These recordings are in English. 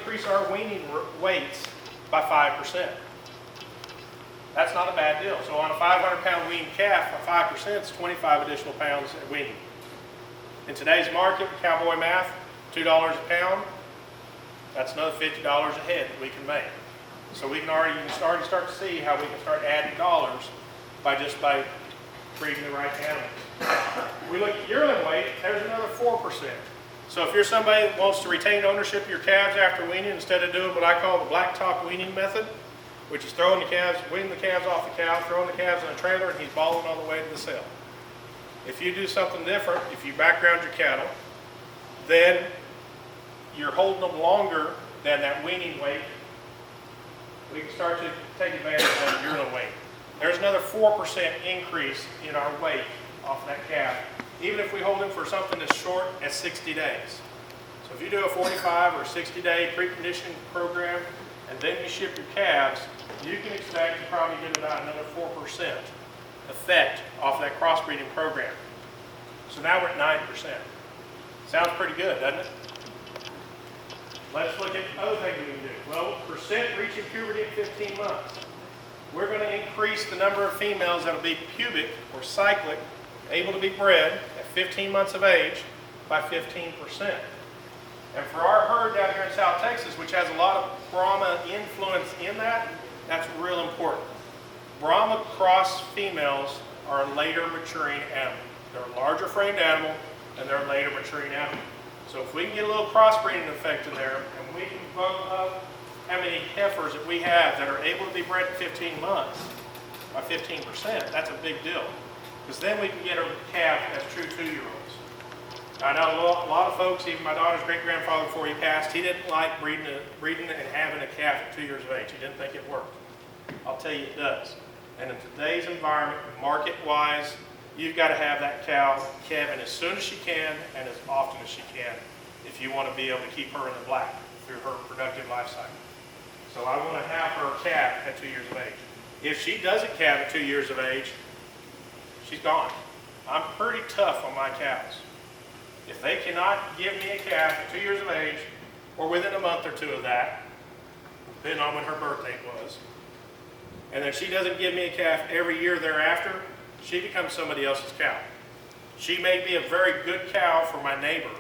increase our weaning weights by 5%. That's not a bad deal. So on a 500-pound weaned calf, by 5% is 25 additional pounds at weaning. In today's market, cowboy math, $2 a pound, that's another $50 a head that we can make. So we can already start to see how we can start adding dollars by breeding the right animals. We look at yearling weight, there's another 4%. So if you're somebody that wants to retain ownership of your calves after weaning, instead of doing what I call the blacktop weaning method, which is throwing the calves, weaning the calves off the cow, throwing the calves in a trailer, and he's balling on the way to the sale. If you do something different, if you background your cattle, then you're holding them longer than that weaning weight. We can start to take advantage of that yearling weight. There's another 4% increase in our weight off that calf, even if we hold him for something as short as 60 days. So if you do a 45 or 60-day preconditioning program, and then you ship your calves, you can expect to probably get about another 4% effect off that crossbreeding program. So now we're at 9%. Sounds pretty good, doesn't it? Let's look at other things we can do. Well, percent reaching puberty at 15 months. We're going to increase the number of females that will be pubic or cyclic, able to be bred at 15 months of age by 15%. And for our herd down here in South Texas, which has a lot of Brahma influence in that, that's real important. Brahma cross females are a later maturing animal. They're a larger framed animal and they're a later maturing animal. So if we can get a little crossbreeding effect in there and we can bump up how many heifers that we have that are able to be bred at 15 months by 15%, that's a big deal. Because then we can get a calf that's true 2-year-olds. I know a lot of folks, even my daughter's great-grandfather before he passed, he didn't like breeding and having a calf at 2 years of age. He didn't think it worked. I'll tell you it does. And in today's environment, market-wise, you've got to have that cow calving as soon as she can and as often as she can if you want to be able to keep her in the black through her productive life cycle. So I want to have her calf at 2 years of age. If she doesn't calve at 2 years of age, she's gone. I'm pretty tough on my cows. If they cannot give me a calf at 2 years of age, or within a month or two of that, depending on when her birth date was, and then she doesn't give me a calf every year thereafter, she becomes somebody else's cow. She may be a very good cow for my neighbor,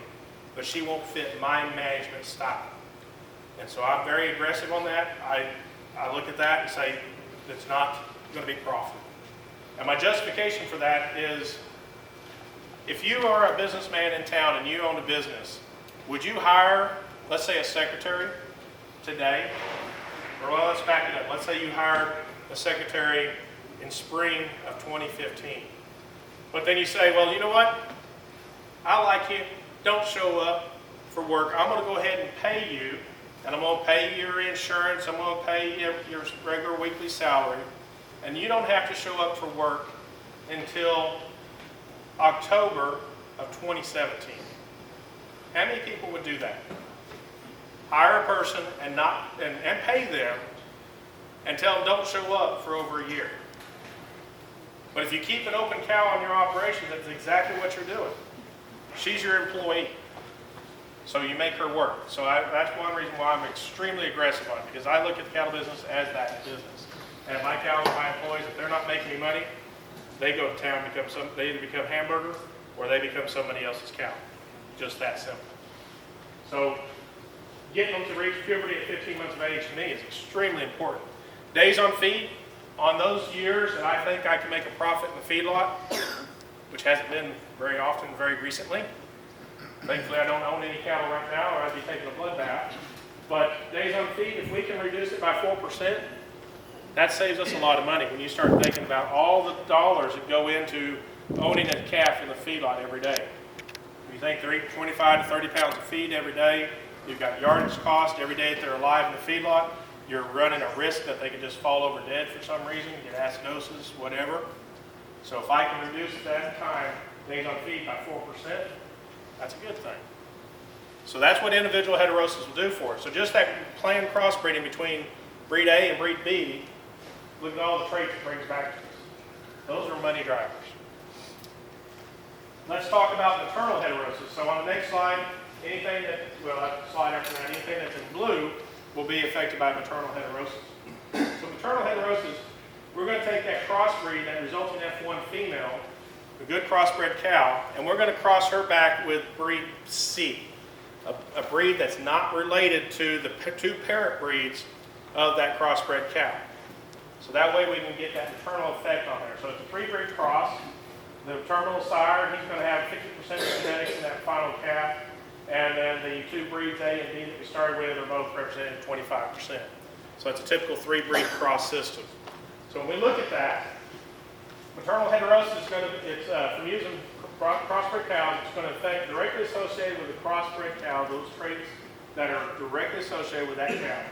but she won't fit my management style. And so I'm very aggressive on that. I look at that and say, it's not going to be profitable. And my justification for that is, if you are a businessman in town and you own a business, would you hire, let's say, a secretary today? Or well, let's back it up. Let's say you hired a secretary in spring of 2015. But then you say, well, you know what? I like you. Don't show up for work. I'm going to go ahead and pay you, and I'm going to pay you your insurance. I'm going to pay you your regular weekly salary, and you don't have to show up for work until October of 2017. How many people would do that? Hire a person and pay them and tell them don't show up for over a year. But if you keep an open cow on your operation, that's exactly what you're doing. She's your employee. So you make her work. So that's one reason why I'm extremely aggressive on it, because I look at the cattle business as that business. And if my cows are my employees, if they're not making any money, they go to town, they either become hamburger or they become somebody else's cow. Just that simple. So getting them to reach puberty at 15 months of age to me is extremely important. Days on feed, on those years that I think I can make a profit in the feedlot, which hasn't been very often, very recently. Thankfully, I don't own any cattle right now, or I'd be taking a blood bath. But days on feed, if we can reduce it by 4%, that saves us a lot of money when you start thinking about all the dollars that go into owning a calf in the feedlot every day. If you think they're eating 25 to 30 pounds of feed every day, you've got yardage cost every day that they're alive in the feedlot, you're running a risk that they could just fall over dead for some reason, get acidosis, whatever. So if I can reduce that time, days on feed, by 4%, that's a good thing. So that's what individual heterosis will do for us. So just that planned crossbreeding between breed A and breed B, look at all the traits it brings back to us. Those are money drivers. Let's talk about maternal heterosis. So on the next slide, anything that, well, I slide up around, anything that's in blue will be affected by maternal heterosis. So maternal heterosis, we're going to take that crossbreed, that resulting F1 female, a good crossbred cow, and we're going to cross her back with breed C, a breed that's not related to the two parent breeds of that crossbred cow. So that way we can get that maternal effect on there. So it's a 3-breed cross. The terminal sire, he's going to have 50% genetics in that final calf, and then the two breeds A and B that we started with are both represented 25%. So it's a typical 3-breed cross system. So when we look at that, maternal heterosis is going to, it's from using crossbred cows, it's going to affect directly associated with the crossbred cow, those traits that are directly associated with that cow.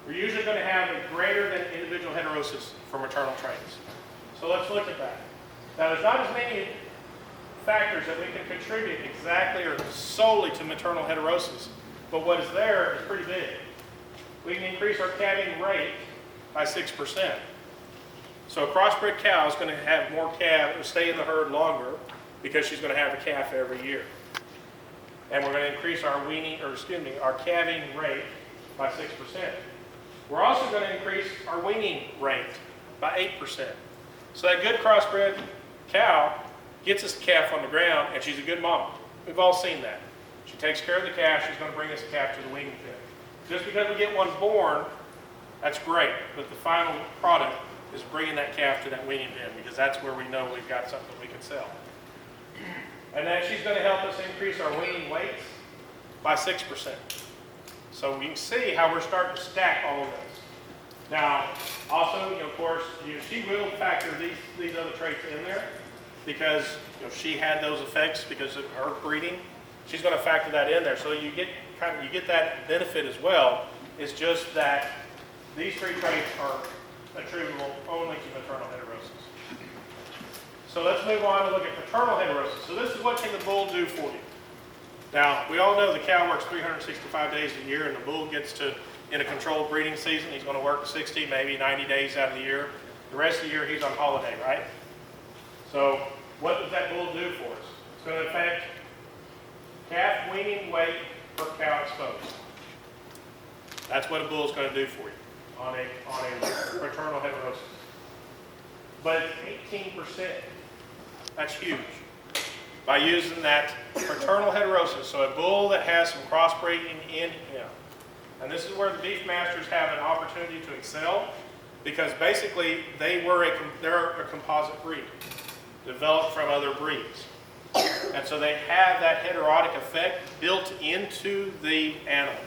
We're usually going to have a greater than individual heterosis for maternal traits. So let's look at that. Now there's not as many factors that we can contribute exactly or solely to maternal heterosis, but what is there is pretty big. We can increase our calving rate by 6%. So a crossbred cow is going to have more calves, or stay in the herd longer, because she's going to have a calf every year. And we're going to increase our our calving rate by 6%. We're also going to increase our weaning rate by 8%. So that good crossbred cow gets us a calf on the ground, and she's a good mama. We've all seen that. She takes care of the calf, she's going to bring us a calf to the weaning pen. Just because we get one born, that's great, but the final product is bringing that calf to that weaning pen, because that's where we know we've got something we can sell. And then she's going to help us increase our weaning weights by 6%. So we can see how we're starting to stack all of this. Now, also, of course, she will factor these other traits in there, because she had those effects because of her breeding. She's going to factor that in there, so you get that benefit as well. It's just that these 3 traits are attributable only to maternal heterosis. So let's move on and look at paternal heterosis. So this is what can the bull do for you. Now, we all know the cow works 365 days a year, and the bull gets to, in a controlled breeding season, he's going to work 60, maybe 90 days out of the year. The rest of the year, he's on holiday, right? So what does that bull do for us? It's going to affect calf weaning weight per cow exposed. That's what a bull is going to do for you on a paternal heterosis. But it's 18%. That's huge. By using that paternal heterosis, so a bull that has some crossbreeding in him. And this is where the Beefmasters have an opportunity to excel, because basically they're a composite breed developed from other breeds. And so they have that heterotic effect built into the animal.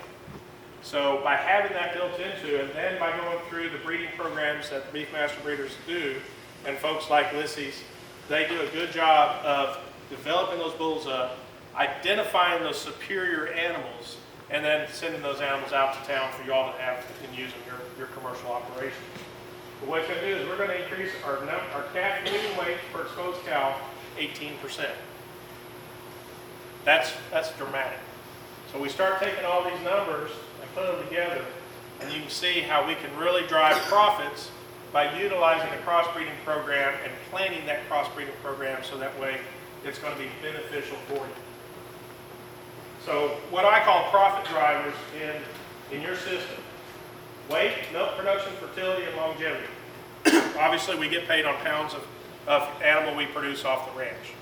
So by having that built into, and then by going through the breeding programs that the Beefmaster breeders do, and folks like Lyssy's, they do a good job of developing those bulls up, identifying those superior animals, and then sending those animals out to town for y'all to have and use in your commercial operations. But what it's going to do is we're going to increase our calf weaning weight per exposed cow 18%. That's dramatic. So we start taking all these numbers and put them together, and you can see how we can really drive profits by utilizing a crossbreeding program and planning that crossbreeding program so that way it's going to be beneficial for you. So what I call profit drivers in your system: weight, milk production, fertility, and longevity. Obviously, we get paid on pounds of animal we produce off the ranch.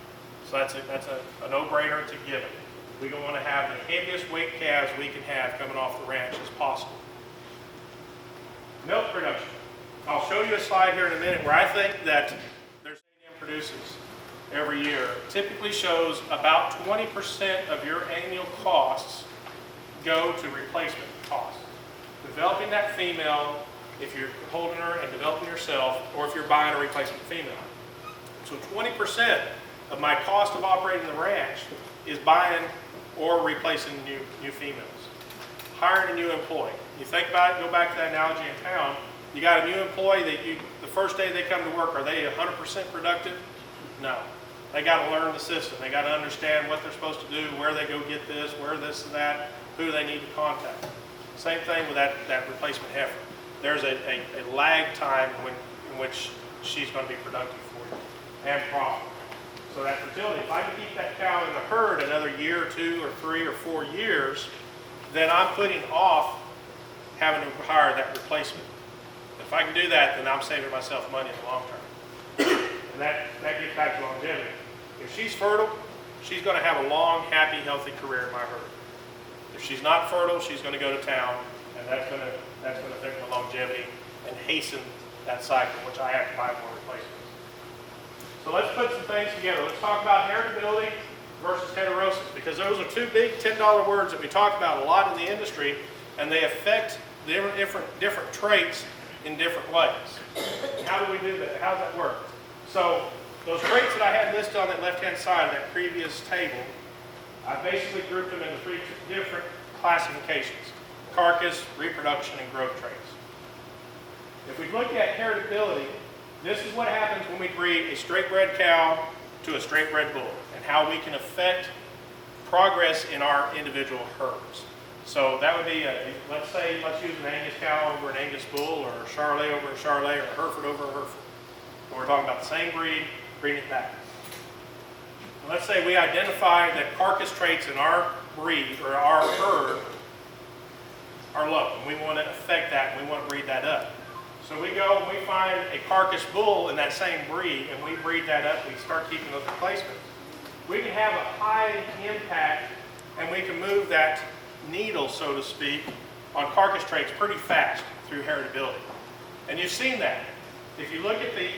So that's a no-brainer, it's a given. We want to have the heaviest weight calves we can have coming off the ranch as possible. Milk production. I'll show you a slide here in a minute where I think that there's produces every year typically shows about 20% of your annual costs go to replacement costs. Developing that female, if you're holding her and developing yourself, or if you're buying a replacement female. So 20% of my cost of operating the ranch is buying or replacing new females. Hiring a new employee. You think about it, go back to that analogy in town. You got a new employee that the first day they come to work, are they 100% productive? No. They got to learn the system. They got to understand what they're supposed to do, where they go get this, where this and that, who they need to contact. Same thing with that replacement heifer. There's a lag time in which she's going to be productive for you and profitable. So that fertility, if I can keep that cow in the herd another year or 2 or 3 or 4 years, then I'm putting off having to hire that replacement. If I can do that, then I'm saving myself money in the long term. And that gets back to longevity. If she's fertile, she's going to have a long, happy, healthy career in my herd. If she's not fertile, she's going to go to town, and that's going to affect the longevity and hasten that cycle, which I have to buy more replacements. So let's put some things together. Let's talk about heritability versus heterosis, because those are two big $10 words that we talk about a lot in the industry, and they affect different traits in different ways. And how do we do that? How does that work? So those traits that I had listed on that left-hand side of that previous table, I basically grouped them into 3 different classifications: carcass, reproduction, and growth traits. If we look at heritability, this is what happens when we breed a straight-bred cow to a straight-bred bull, and how we can affect progress in our individual herds. So that would be, let's use an Angus cow over an Angus bull, or a Charolais over a Charolais, or a Hereford over a Hereford. And we're talking about the same breed, breeding it back. And let's say we identify that carcass traits in our breed, or our herd, are low, and we want to affect that, and we want to breed that up. So we go and we find a carcass bull in that same breed, and we breed that up, we start keeping those replacements. We can have a high impact, and we can move that needle, so to speak, on carcass traits pretty fast through heritability. And you've seen that. If you look at the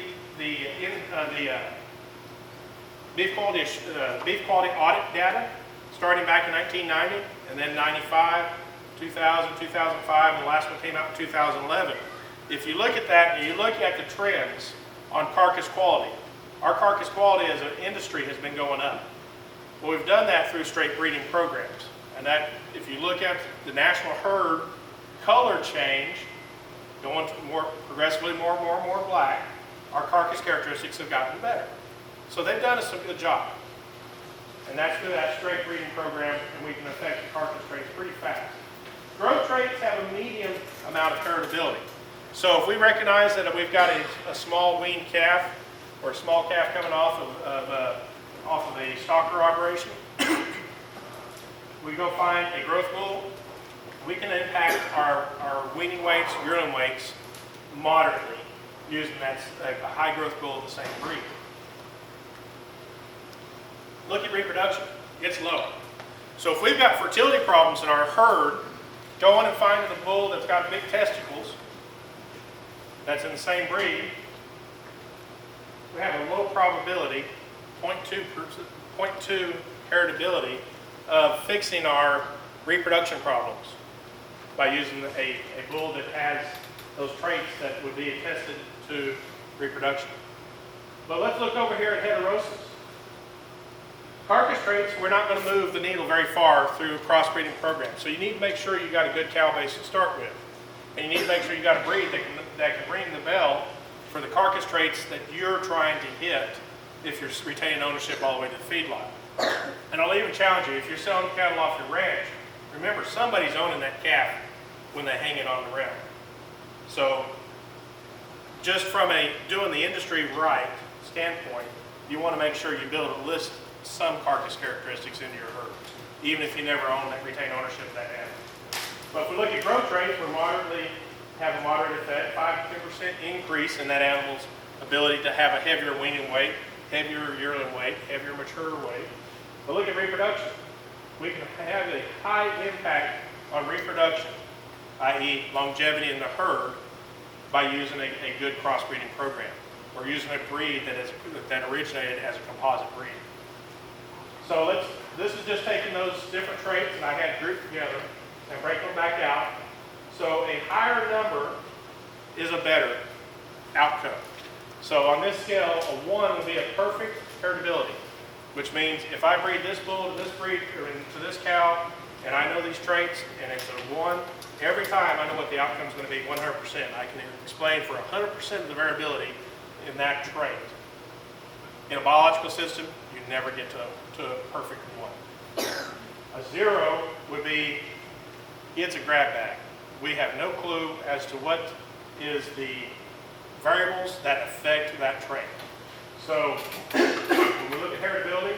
beef quality audit data, starting back in 1990, and then 95, 2000, 2005, and the last one came out in 2011. If you look at that and you look at the trends on carcass quality, our carcass quality as an industry has been going up. Well, we've done that through straight breeding programs. And that, if you look at the national herd color change, going to progressively more and more black, our carcass characteristics have gotten better. So they've done us a good job. And that's through that straight breeding program, and we can affect the carcass traits pretty fast. Growth traits have a medium amount of heritability. So if we recognize that we've got a small weaned calf, or a small calf coming off of a stocker operation, we go find a growth bull, we can impact our weaning weights, yearling weights moderately using a high growth bull of the same breed. Look at reproduction, it's low. So if we've got fertility problems in our herd, going and finding a bull that's got big testicles, that's in the same breed, we have a low probability, 0.2 heritability, of fixing our reproduction problems by using a bull that has those traits that would be attested to reproduction. But let's look over here at heterosis. Carcass traits, we're not going to move the needle very far through crossbreeding programs. So you need to make sure you got a good cow base to start with. And you need to make sure you got a breed that can ring the bell for the carcass traits that you're trying to hit if you're retaining ownership all the way to the feedlot. And I'll even challenge you, if you're selling cattle off your ranch, remember somebody's owning that calf when they hang it on the rail. So just from a doing the industry right standpoint, you want to make sure you build a list some carcass characteristics into your herd, even if you never retain ownership of that animal. But if we look at growth traits, we have a moderate effect, 5 to 10% increase in that animal's ability to have a heavier weaning weight, heavier yearling weight, heavier mature weight. But look at reproduction. We can have a high impact on reproduction, i.e. longevity in the herd, by using a good crossbreeding program, or using a breed that originated as a composite breed. So this is just taking those different traits that I had grouped together and break them back out. So a higher number is a better outcome. So on this scale, a 1 would be a perfect heritability, which means if I breed this bull to this breed, or to this cow, and I know these traits, and it's a 1, every time I know what the outcome is going to be 100%. I can explain for 100% of the variability in that trait. In a biological system, you never get to a perfect 1. A 0 would be, it's a grab bag. We have no clue as to what is the variables that affect that trait. So When we look at heritability,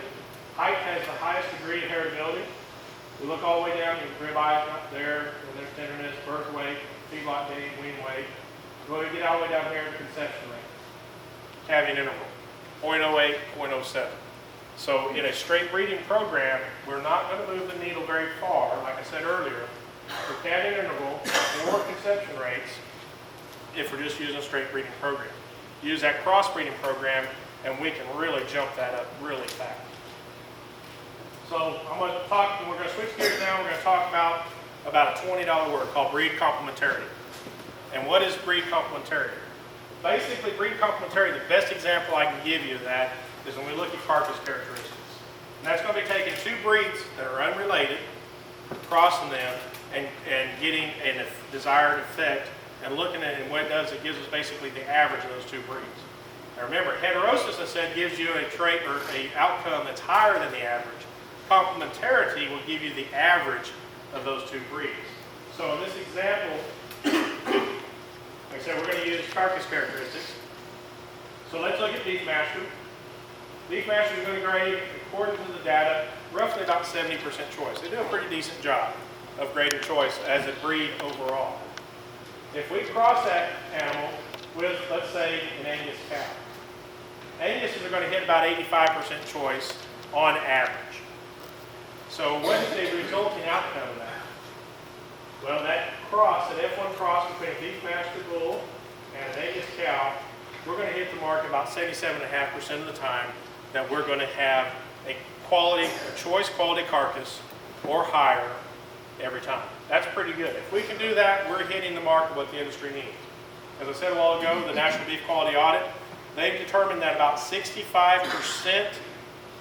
height has the highest degree of heritability. We look all the way down, your ribeye up there, and there's tenderness, birth weight, feedlot gain, wean weight. Go ahead and get all the way down here to conception rate. Calving interval, 0.08, 0.07. So in a straight breeding program, we're not going to move the needle very far, like I said earlier, for calving interval or conception rates if we're just using a straight breeding program. Use that crossbreeding program and we can really jump that up really fast. So I'm going to talk, and we're going to switch gears now, we're going to talk about a $20 word called breed complementarity. And what is breed complementarity? Basically, breed complementarity, the best example I can give you of that is when we look at carcass characteristics. And that's going to be taking two breeds that are unrelated, crossing them, and getting a desired effect, and looking at it, and what it does, it gives us basically the average of those two breeds. Now remember, heterosis, I said, gives you a trait or an outcome that's higher than the average. Complementarity will give you the average of those two breeds. So in this example, like I said, we're going to use carcass characteristics. So let's look at Beefmasters. Beefmasters are going to grade, according to the data, roughly about 70% choice. They do a pretty decent job of grading choice as a breed overall. If we cross that animal with, let's say, an Angus cow, Anguses are going to hit about 85% choice on average. So what is the resulting outcome of that? Well, that cross, that F1 cross between a Beefmaster bull and an Angus cow, we're going to hit the mark about 77.5% of the time that we're going to have a choice quality carcass or higher every time. That's pretty good. If we can do that, we're hitting the mark of what the industry needs. As I said a while ago, the National Beef Quality Audit, they've determined that about 65%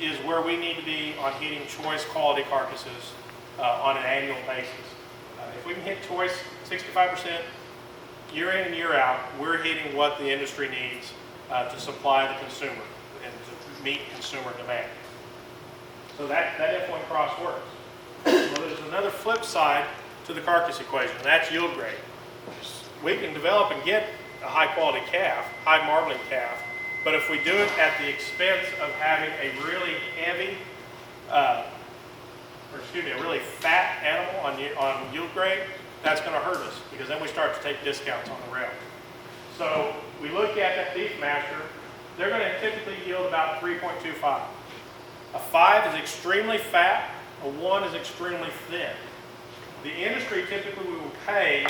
is where we need to be on hitting choice quality carcasses on an annual basis. If we can hit choice 65% year in and year out, we're hitting what the industry needs to supply the consumer and to meet consumer demand. So that F1 cross works. Well, there's another flip side to the carcass equation, and that's yield grade. We can develop and get a high quality calf, high marbling calf, but if we do it at the expense of having a really heavy, a really fat animal on yield grade, that's going to hurt us because then we start to take discounts on the rail. So we look at that Beefmaster, they're going to typically yield about 3.25. A 5 is extremely fat, a 1 is extremely thin. The industry typically will pay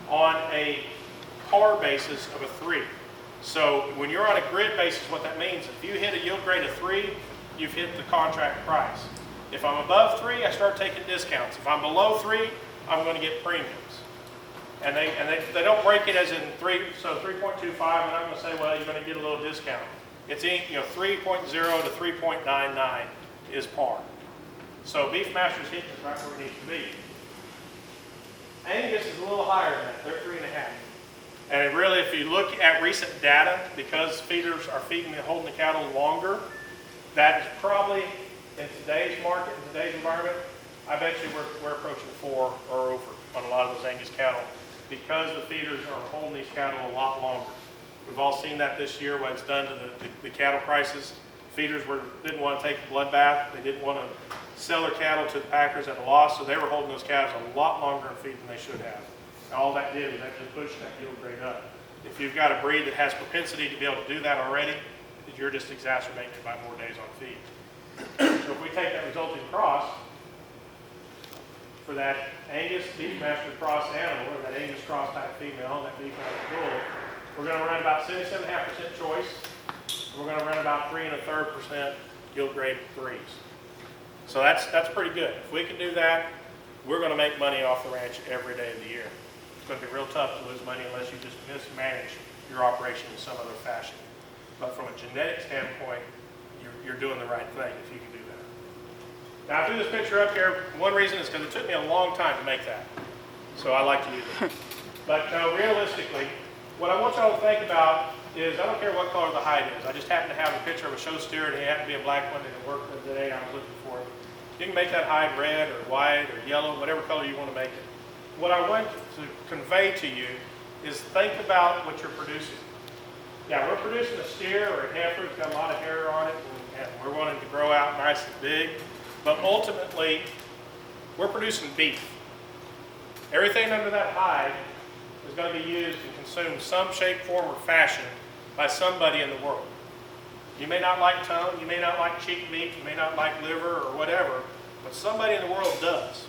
on a par basis of a 3. So when you're on a grid basis, what that means, if you hit a yield grade of 3, you've hit the contract price. If I'm above 3, I start taking discounts. If I'm below 3, I'm going to get premiums. And they don't break it as in 3, so 3.25, and I'm going to say, well, you're going to get a little discount. It's 3.0 to 3.99 is par. So Beefmasters hitting is right where it needs to be. Angus is a little higher than that. They're 3.5. And really, if you look at recent data, because feeders are feeding and holding the cattle longer, that is probably, in today's market, in today's environment, I bet you we're approaching 4 or over on a lot of those Angus cattle because the feeders are holding these cattle a lot longer. We've all seen that this year, what it's done to the cattle prices. Feeders didn't want to take a bloodbath. They didn't want to sell their cattle to the packers at a loss, so they were holding those cattle a lot longer in feed than they should have. And all that did was actually push that yield grade up. If you've got a breed that has propensity to be able to do that already, you're just exacerbating it by more days on feed. So if we take that resulting cross for that Angus Beefmaster cross animal, or that Angus cross type female, and that Beefmaster bull, we're going to run about 77.5% choice. We're going to run about 3 1/3% yield grade 3s. So that's pretty good. If we can do that, we're going to make money off the ranch every day of the year. It's going to be real tough to lose money unless you just mismanage your operation in some other fashion. But from a genetic standpoint, you're doing the right thing if you can do that. Now I threw this picture up here. One reason is because it took me a long time to make that. So I like to use it. But realistically, what I want y'all to think about is I don't care what color the hide is. I just happen to have a picture of a show steer and it happened to be a black one and it worked the day I was looking for it. You can make that hide red or white or yellow, whatever color you want to make it. What I want to convey to you is think about what you're producing. Yeah, we're producing a steer or a heifer. It's got a lot of hair on it, and we're wanting to grow out nice and big. But ultimately, we're producing beef. Everything under that hide is going to be used and consumed some shape, form, or fashion by somebody in the world. You may not like tongue, you may not like cheek meat, you may not like liver or whatever, but somebody in the world does.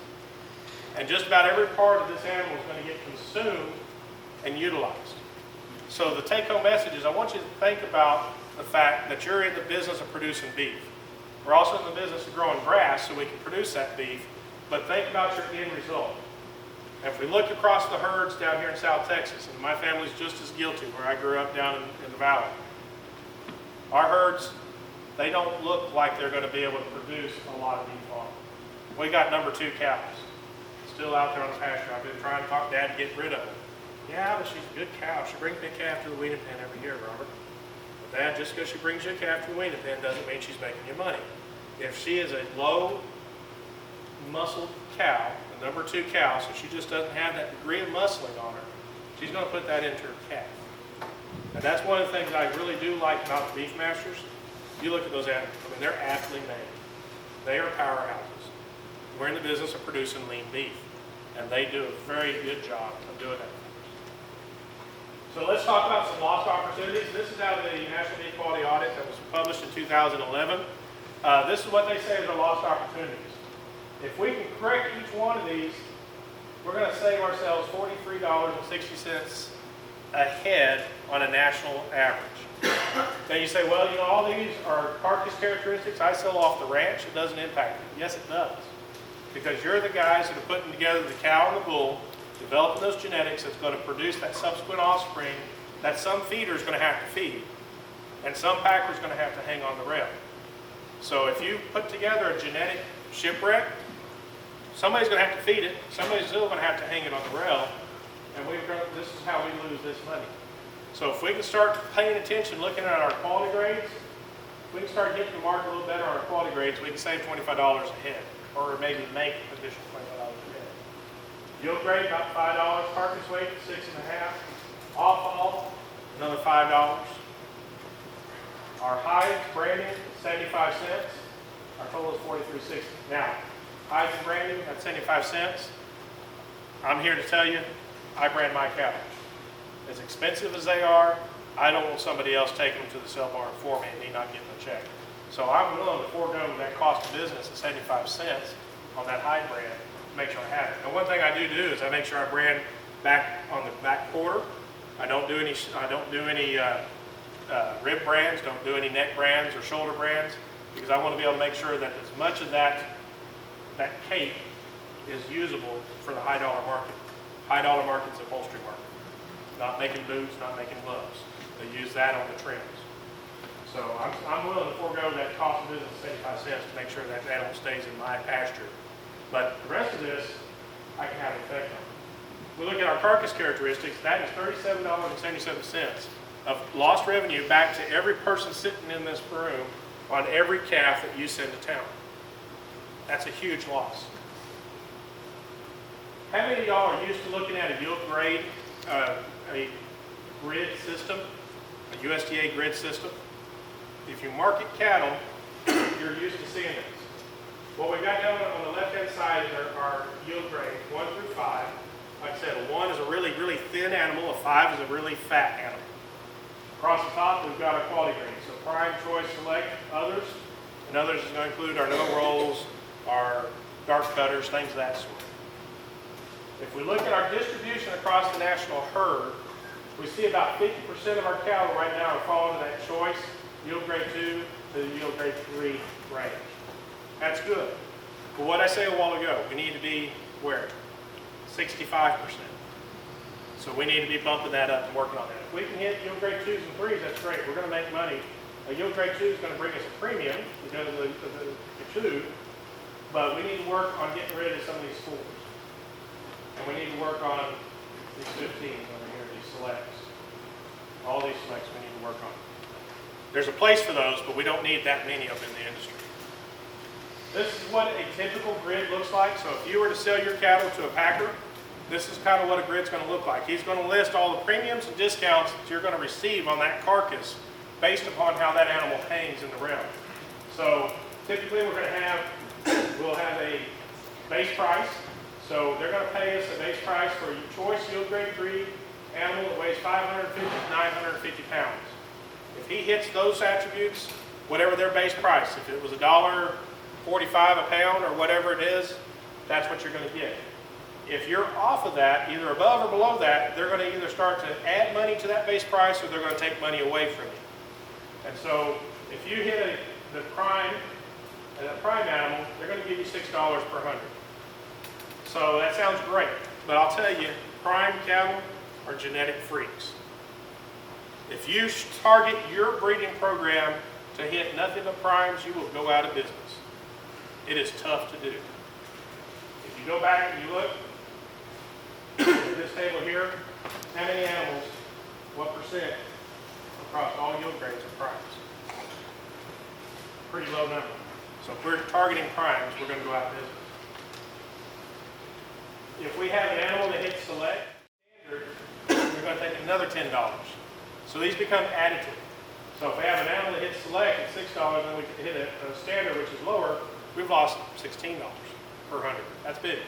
And just about every part of this animal is going to get consumed and utilized. So the take-home message is I want you to think about the fact that you're in the business of producing beef. We're also in the business of growing grass so we can produce that beef, but think about your end result. And if we look across the herds down here in South Texas, and my family's just as guilty where I grew up down in the valley, our herds, they don't look like they're going to be able to produce a lot of beef on them. We got number 2 cows still out there on the pasture. I've been trying to talk Dad to get rid of them. Yeah, but she's a good cow. She brings me a calf to the weaning pen every year, Robert. But Dad, just because she brings you a calf to the weaning pen doesn't mean she's making you money. If she is a low muscled cow, the number 2 cow, so she just doesn't have that degree of muscling on her, she's going to put that into her calf. And that's one of the things I really do like about the Beefmasters. You look at those animals, I mean, they're aptly made. They are powerhouses. We're in the business of producing lean beef, and they do a very good job of doing that. So let's talk about some lost opportunities. This is out of the National Beef Quality Audit that was published in 2011. This is what they say are lost opportunities. If we can correct each one of these, we're going to save ourselves $43.60 a head on a national average. Now you say, well, you know, all these are carcass characteristics. I sell off the ranch. It doesn't impact it. Yes, it does. Because you're the guys that are putting together the cow and the bull, developing those genetics that's going to produce that subsequent offspring that some feeder is going to have to feed, and some packer is going to have to hang on the rail. So if you put together a genetic shipwreck, somebody's going to have to feed it, somebody's still going to have to hang it on the rail, and this is how we lose this money. So if we can start paying attention, looking at our quality grades, if we can start getting the market a little better on our quality grades, we can save $25 a head, or maybe make an additional $25 a head. Yield grade, about $5. Carcass weight, 6.5. Offal, another $5. Our hides, branding, 75 cents. Our total is $43.60. Now, hides and branding, that's 75 cents. I'm here to tell you, I brand my cows. As expensive as they are, I don't want somebody else taking them to the sale barn for me and me not getting a check. So I'm willing to forego that cost of business of 75 cents on that hide brand to make sure I have it. And one thing I do is I make sure I brand back on the back quarter. I don't do any rib brands, don't do any neck brands or shoulder brands, because I want to be able to make sure that as much of that cape is usable for the high dollar market. High dollar market's the upholstery market. Not making boots, not making gloves. They use that on the trims. So I'm willing to forego that cost of business of 75 cents to make sure that animal stays in my pasture. But the rest of this, I can have an effect on. We look at our carcass characteristics, that is $37.77 of lost revenue back to every person sitting in this room on every calf that you send to town. That's a huge loss. How many of y'all are used to looking at a yield grade, a grid system, a USDA grid system? If you market cattle, you're used to seeing this. What we've got down on the left-hand side is our yield grade, 1 through 5. Like I said, a 1 is a really, really thin animal, a 5 is a really fat animal. Across the top, we've got our quality grades. So prime, choice, select, others. And others is going to include our no rolls, our dark cutters, things of that sort. If we look at our distribution across the national herd, we see about 50% of our cattle right now are falling in that choice, yield grade 2 to the yield grade 3 range. That's good. But what I say a while ago, we need to be where? 65%. So we need to be bumping that up and working on that. If we can hit yield grade 2s and 3s, that's great. We're going to make money. A yield grade 2 is going to bring us a premium because of the 2, but we need to work on getting rid of some of these 4s. And we need to work on these 15s over here, these selects. All these selects we need to work on. There's a place for those, but we don't need that many of them in the industry. This is what a typical grid looks like. So if you were to sell your cattle to a packer, this is kind of what a grid's going to look like. He's going to list all the premiums and discounts that you're going to receive on that carcass based upon how that animal hangs in the rim. So typically we'll have a base price. So they're going to pay us a base price for your choice yield grade 3 animal that weighs 550 to 950 pounds. If he hits those attributes, whatever their base price, if it was $1.45 a pound or whatever it is, that's what you're going to get. If you're off of that, either above or below that, they're going to either start to add money to that base price or they're going to take money away from you. And so if you hit the prime animal, they're going to give you $6 per 100. So that sounds great, but I'll tell you, prime cattle are genetic freaks. If you target your breeding program to hit nothing but primes, you will go out of business. It is tough to do. If you go back and you look at this table here, how many animals, what percent across all yield grades are primes? Pretty low number. So if we're targeting primes, we're going to go out of business. If we have an animal that hits select, standard, we're going to take another $10. So these become additive. So if we have an animal that hits select at $6 and we hit a standard which is lower, we've lost $16 per 100. That's big.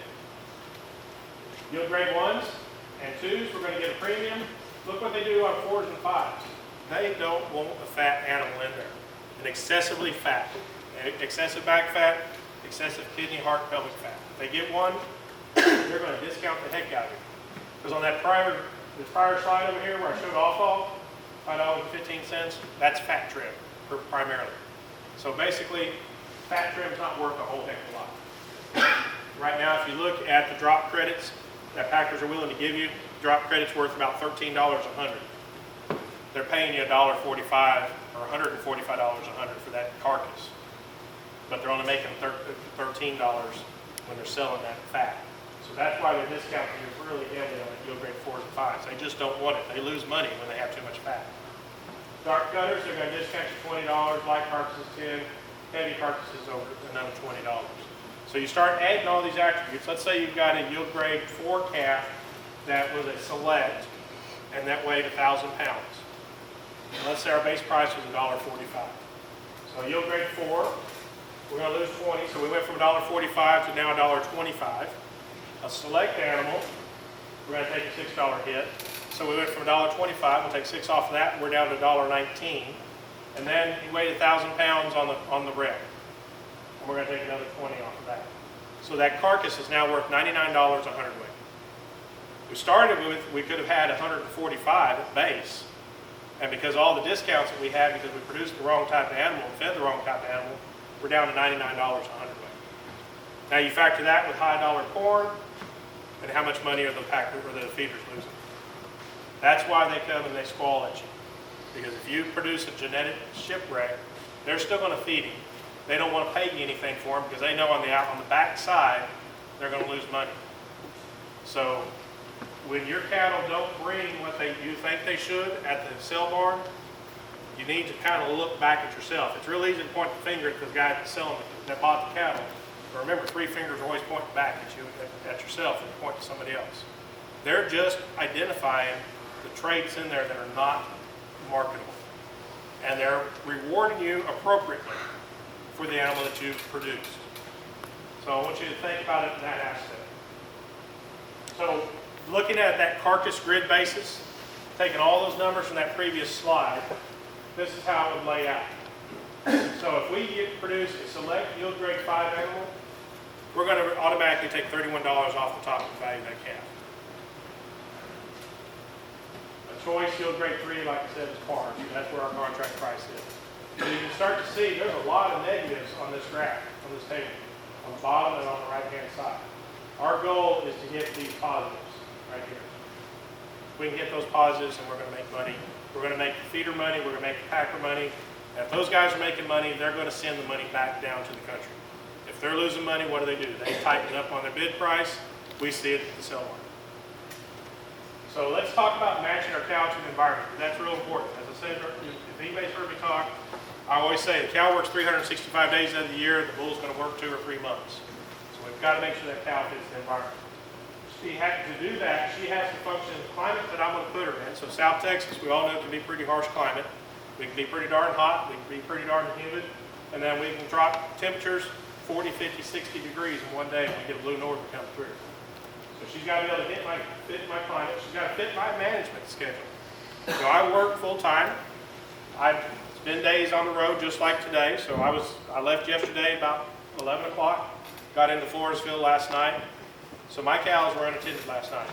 Yield grade 1s and 2s, we're going to get a premium. Look what they do on 4s and 5s. They don't want a fat animal in there. An excessively fat. Excessive back fat, excessive kidney, heart, pelvic fat. If they get one, they're going to discount the heck out of it. Because on that prior slide over here where I showed off-all, $5.15, that's fat trim primarily. So basically, fat trim's not worth a whole heck of a lot. Right now, if you look at the drop credits that packers are willing to give you, drop credit's worth about $13 a 100. They're paying you $1.45 or $145 a 100 for that carcass. But they're only making $13 when they're selling that fat. So that's why they're discounting you really heavily on the yield grade 4s and 5s. They just don't want it. They lose money when they have too much fat. Dark cutters, they're going to discount you $20, light carcasses 10, heavy carcasses over another $20. So you start adding all these attributes. Let's say you've got a yield grade 4 calf that was a select and that weighed 1,000 pounds. And let's say our base price was $1.45. So yield grade 4, we're going to lose 20, so we went from $1.45 to now $1.25. A select animal, we're going to take a $6 hit. So we went from $1.25, we'll take 6 off of that, and we're down to $1.19. And then he weighed 1,000 pounds on the rep. And we're going to take another 20 off of that. So that carcass is now worth $99 a hundredweight. We started with, we could have had 145 at base. And because all the discounts that we had because we produced the wrong type of animal and fed the wrong type of animal, we're down to $99 a hundredweight. Now you factor that with high dollar corn, and how much money are the packers or the feeders losing? That's why they come and they squall at you. Because if you produce a genetic shipwreck, they're still going to feed him. They don't want to pay you anything for him because they know on the back side they're going to lose money. So when your cattle don't bring what you think they should at the sale barn, you need to kind of look back at yourself. It's real easy to point the finger at the guy that's selling that bought the cattle. But remember, 3 fingers are always pointing back at you, at yourself, and you point to somebody else. They're just identifying the traits in there that are not marketable. And they're rewarding you appropriately for the animal that you've produced. So I want you to think about it in that aspect. So looking at that carcass grid basis, taking all those numbers from that previous slide, this is how it would lay out. So if we produce a select yield grade 5 animal, we're going to automatically take $31 off the top of the value of that calf. A choice yield grade 3, like I said, is par. That's where our contract price is. So you can start to see there's a lot of negatives on this graph, on this table, on the bottom and on the right-hand side. Our goal is to hit these positives right here. If we can get those positives, and we're going to make money. We're going to make the feeder money. We're going to make the packer money. And if those guys are making money, they're going to send the money back down to the country. If they're losing money, what do? They tighten up on their bid price. We see it at the sell market. So let's talk about matching our cow to the environment. That's real important. As I said, if anybody's heard me talk, I always say the cow works 365 days out of the year. The bull's going to work 2 or 3 months. So we've got to make sure that cow fits the environment. to do that, she has to function in the climate that I'm going to put her in. So South Texas, we all know, can be a pretty harsh climate. We can be pretty darn hot, we can be pretty darn humid, and then we can drop temperatures 40, 50, 60 degrees in one day when we get a blue norther come through. So she's got to be able to fit my climate. She's got to fit my management schedule. So I work full time. I spend days on the road just like today. So I left yesterday about 11 o'clock, got into Floresville last night. So my cows were unattended last night.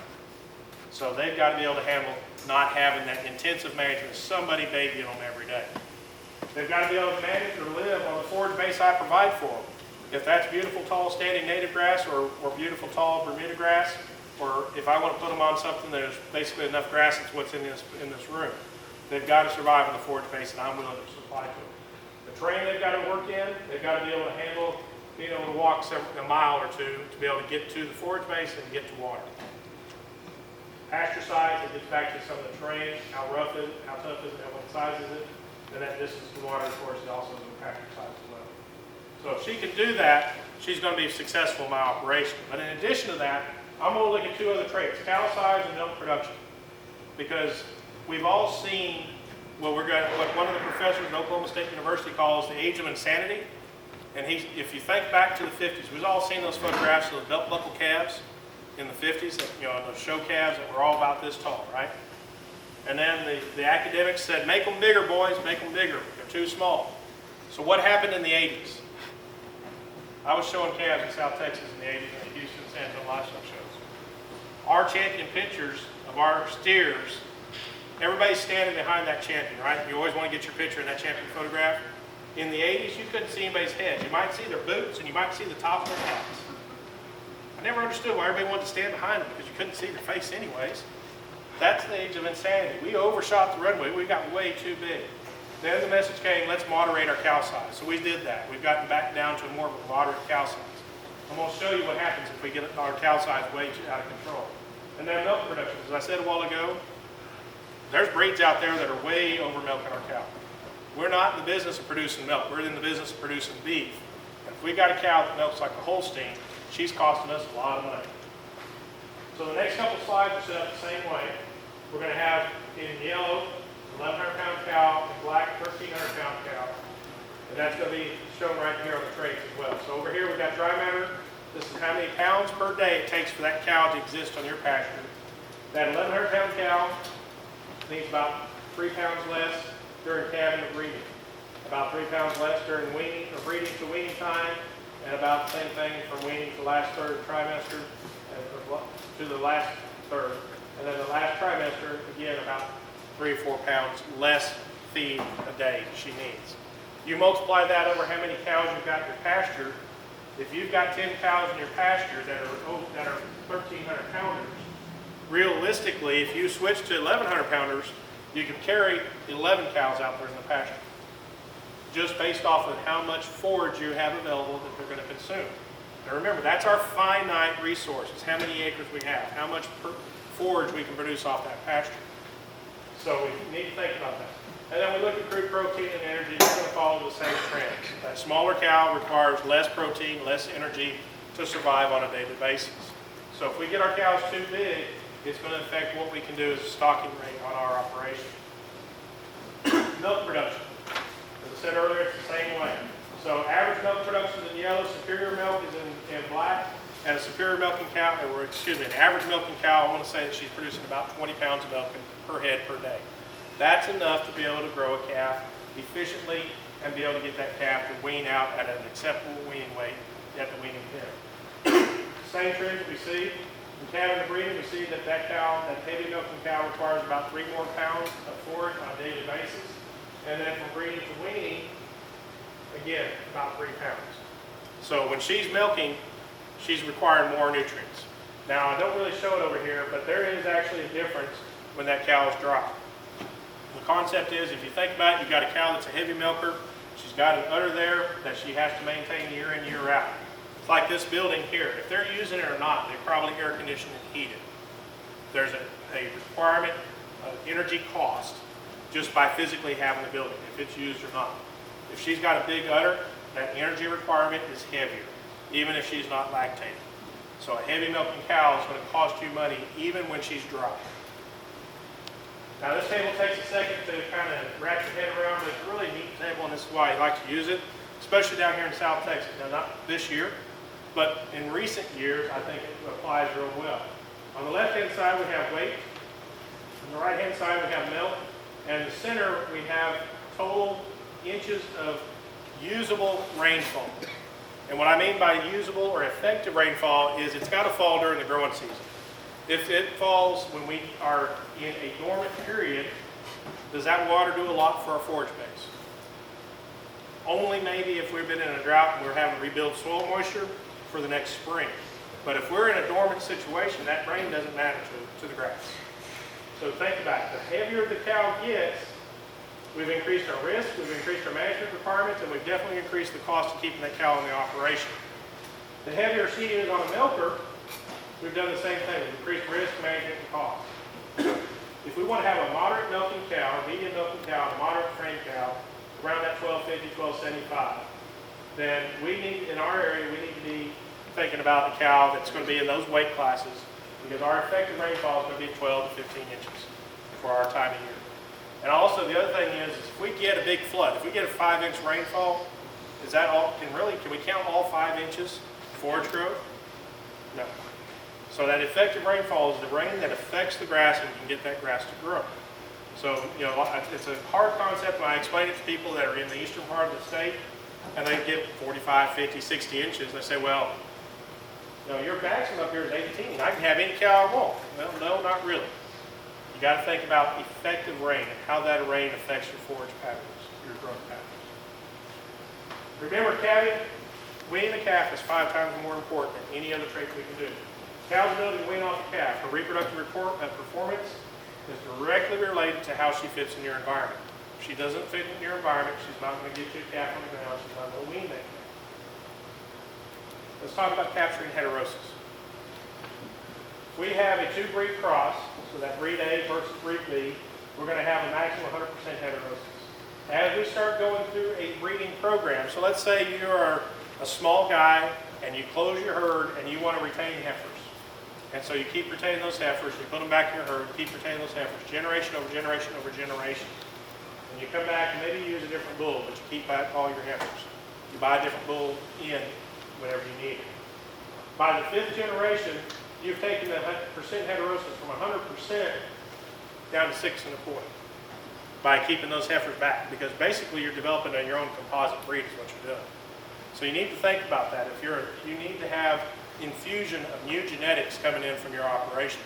So they've got to be able to handle not having that intensive management, somebody babying them every day. They've got to be able to manage or live on the forage base I provide for them. If that's beautiful, tall, standing native grass or beautiful, tall Bermuda grass, or if I want to put them on something that is basically enough grass that's what's in this room, they've got to survive on the forage base that I'm willing to supply to them. The terrain they've got to work in, they've got to be able to handle, being able to walk a mile or two to be able to get to the forage base and get to water. Pasture size, it gets back to some of the terrain, how rough is it, how tough is it, what size is it, and that distance to water, of course, is also the pasture size as well. So if she can do that, she's going to be successful in my operation. But in addition to that, I'm going to look at two other traits, cow size and milk production. Because we've all seen what one of the professors at Oklahoma State University calls the age of insanity. And if you think back to the 50s, we've all seen those photographs of the belt buckle calves in the 50s, those show calves that were all about this tall, right? And then the academics said, make them bigger, boys, make them bigger. They're too small. So what happened in the 80s? I was showing calves in South Texas in the 80s in the Houston San Antonio livestock shows. Our champion pictures of our steers, everybody's standing behind that champion, right? You always want to get your picture in that champion photograph. In the 80s, you couldn't see anybody's head. You might see their boots and you might see the top of their hats. I never understood why everybody wanted to stand behind them because you couldn't see their face anyways. That's the age of insanity. We overshot the runway. We got way too big. Then the message came, let's moderate our cow size. So we did that. We've gotten back down to more of a moderate cow size. I'm going to show you what happens if we get our cow size way out of control. And then milk production. As I said a while ago, there's breeds out there that are way over milking our cow. We're not in the business of producing milk. We're in the business of producing beef. And if we got a cow that milks like a Holstein, she's costing us a lot of money. So the next couple slides are set up the same way. We're going to have in yellow, 1,100-pound cow, and black, 1,300-pound cow. And that's going to be shown right here on the traits as well. So over here we've got dry matter. This is how many pounds per day it takes for that cow to exist on your pasture. That 1,100-pound cow needs about 3 pounds less during calving or breeding. About 3 pounds less during weaning or breeding to weaning time, and about the same thing from weaning to last third trimester to the last third. And then the last trimester, again, about 3 or 4 pounds less feed a day she needs. You multiply that over how many cows you've got in your pasture. If you've got 10 cows in your pasture that are 1,300 pounders, realistically, if you switch to 1,100 pounders, you can carry 11 cows out there in the pasture, just based off of how much forage you have available that they're going to consume. Now remember, that's our finite resources, how many acres we have, how much forage we can produce off that pasture. So we need to think about that. And then we look at crude protein and energy. It's going to follow the same trends. That smaller cow requires less protein, less energy to survive on a daily basis. So if we get our cows too big, it's going to affect what we can do as a stocking rate on our operation. Milk production. As I said earlier, it's the same way. So average milk production is in yellow, superior milk is in black, and a superior milking cow, an average milking cow, I want to say that she's producing about 20 pounds of milk per head per day. That's enough to be able to grow a calf efficiently and be able to get that calf to wean out at an acceptable weaning weight at the weaning pen. Same trends we see in calving and breeding. We see that cow, that heavy milking cow, requires about 3 more pounds of forage on a daily basis. And then from breeding to weaning, again, about 3 pounds. So when she's milking, she's requiring more nutrients. Now, I don't really show it over here, but there is actually a difference when that cow is dry. The concept is, if you think about it, you've got a cow that's a heavy milker. She's got an udder there that she has to maintain year in, year out. It's like this building here. If they're using it or not, they're probably air conditioned and heated. There's a requirement of energy cost just by physically having the building, if it's used or not. If she's got a big udder, that energy requirement is heavier, even if she's not lactating. So a heavy milking cow is going to cost you money even when she's dry. Now this table takes a second to kind of wrap your head around, but it's a really neat table, and this is why I like to use it, especially down here in South Texas. Now not this year, but in recent years, I think it applies real well. On the left-hand side, we have weight. On the right-hand side, we have milk. And in the center, we have total inches of usable rainfall. And what I mean by usable or effective rainfall is it's got to fall during the growing season. If it falls when we are in a dormant period, does that water do a lot for our forage base? Only maybe if we've been in a drought and we're having to rebuild soil moisture for the next spring. But if we're in a dormant situation, that rain doesn't matter to the grass. So think about it. The heavier the cow gets, we've increased our risk, we've increased our management requirements, and we've definitely increased the cost of keeping that cow in the operation. The heavier she is on a milker, we've done the same thing. We've increased risk, management, and cost. If we want to have a moderate milking cow, a medium milking cow, a moderate frame cow, around that 1250, 1275, then we need, in our area, we need to be thinking about a cow that's going to be in those weight classes, because our effective rainfall is going to be 12 to 15 inches for our time of year. And also the other thing is if we get a big flood, if we get a 5-inch rainfall, is that all, can we count all 5 inches forage growth? No. So that effective rainfall is the rain that affects the grass and can get that grass to grow. So, you know, it's a hard concept when I explain it to people that are in the eastern part of the state and they get 45, 50, 60 inches. They say, well, no, your maximum up here is 18. I can have any cow I want. Well, no, not really. You got to think about effective rain and how that rain affects your forage patterns, your growth patterns. Remember, calving, weaning a calf is 5 times more important than any other trait we can do. Cow's ability to wean off a calf, her reproductive performance is directly related to how she fits in your environment. If she doesn't fit in your environment, she's not going to get you a calf on the ground. She's not going to wean that calf. Let's talk about capturing heterosis. We have a 2-breed cross, so that breed A versus breed B, we're going to have a maximum 100% heterosis. As we start going through a breeding program, so let's say you are a small guy and you close your herd and you want to retain heifers. And so you keep retaining those heifers, you put them back in your herd, keep retaining those heifers, generation over generation over generation. And you come back and maybe you use a different bull, but you keep back all your heifers. You buy a different bull in whenever you need it. By the 5th generation, you've taken the percent heterosis from 100% down to 6.25% by keeping those heifers back, because basically you're developing your own composite breed is what you're doing. So you need to think about that. You need to have infusion of new genetics coming in from your operation.